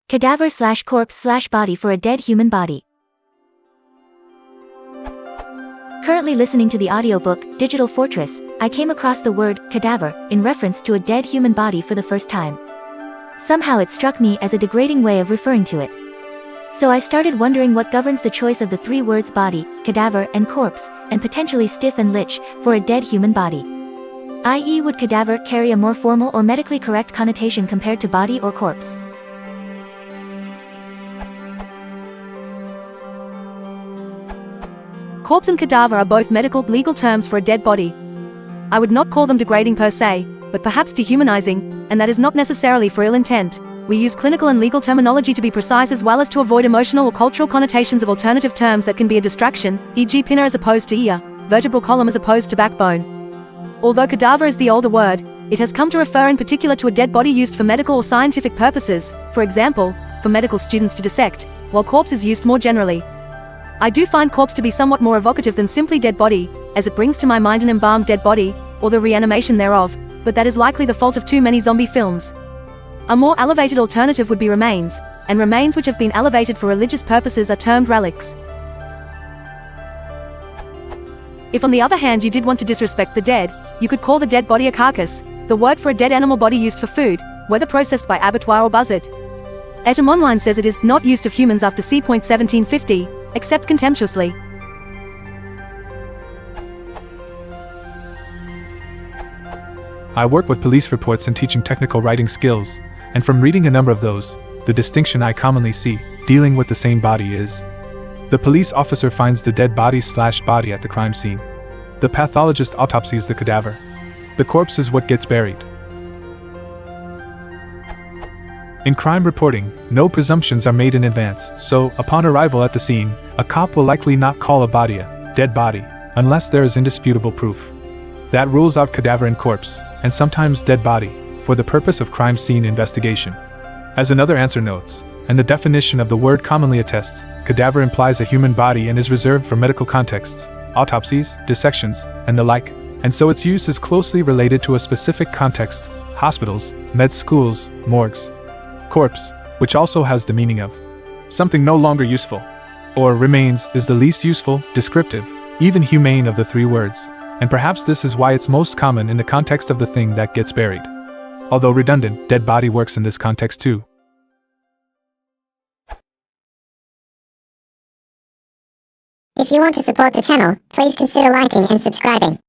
cadaver/corpse/body for a dead human body. Currently listening to the audiobook, Digital Fortress, I came across the word, cadaver, in reference to a dead human body for the first time. Somehow it struck me as a degrading way of referring to it. So I started wondering what governs the choice of the three words body, cadaver, and corpse, and potentially stiff and lich, for a dead human body. I.e., would cadaver carry a more formal or medically correct connotation compared to body or corpse? Corpse and cadaver are both medical, legal terms for a dead body. I would not call them degrading per se, but perhaps dehumanizing, and that is not necessarily for ill intent. We use clinical and legal terminology to be precise as well as to avoid emotional or cultural connotations of alternative terms that can be a distraction, e.g. pinna as opposed to ear, vertebral column as opposed to backbone. Although cadaver is the older word, it has come to refer in particular to a dead body used for medical or scientific purposes, for example, for medical students to dissect, while corpse is used more generally. I do find corpse to be somewhat more evocative than simply dead body, as it brings to my mind an embalmed dead body, or the reanimation thereof, but that is likely the fault of too many zombie films. A more elevated alternative would be remains, and remains which have been elevated for religious purposes are termed relics. If on the other hand you did want to disrespect the dead, you could call the dead body a carcass, the word for a dead animal body used for food, whether processed by abattoir or buzzard. Etom Online says it is not used of humans after c.1750, except contemptuously. I work with police reports and teaching technical writing skills, and from reading a number of those, the distinction I commonly see, dealing with the same body is: the police officer finds the dead body at the crime scene. The pathologist autopsies the cadaver. The corpse is what gets buried. In crime reporting, no presumptions are made in advance, so, upon arrival at the scene, a cop will likely not call a body a dead body, unless there is indisputable proof. That rules out cadaver and corpse, and sometimes dead body, for the purpose of crime scene investigation. As another answer notes, and the definition of the word commonly attests, cadaver implies a human body and is reserved for medical contexts, autopsies, dissections, and the like, and so its use is closely related to a specific context: hospitals, med schools, morgues. Corpse, which also has the meaning of something no longer useful, or remains, is the least useful, descriptive, even humane of the three words, and perhaps this is why it's most common in the context of the thing that gets buried. Although redundant, dead body works in this context too. If you want to support the channel, please consider liking and subscribing.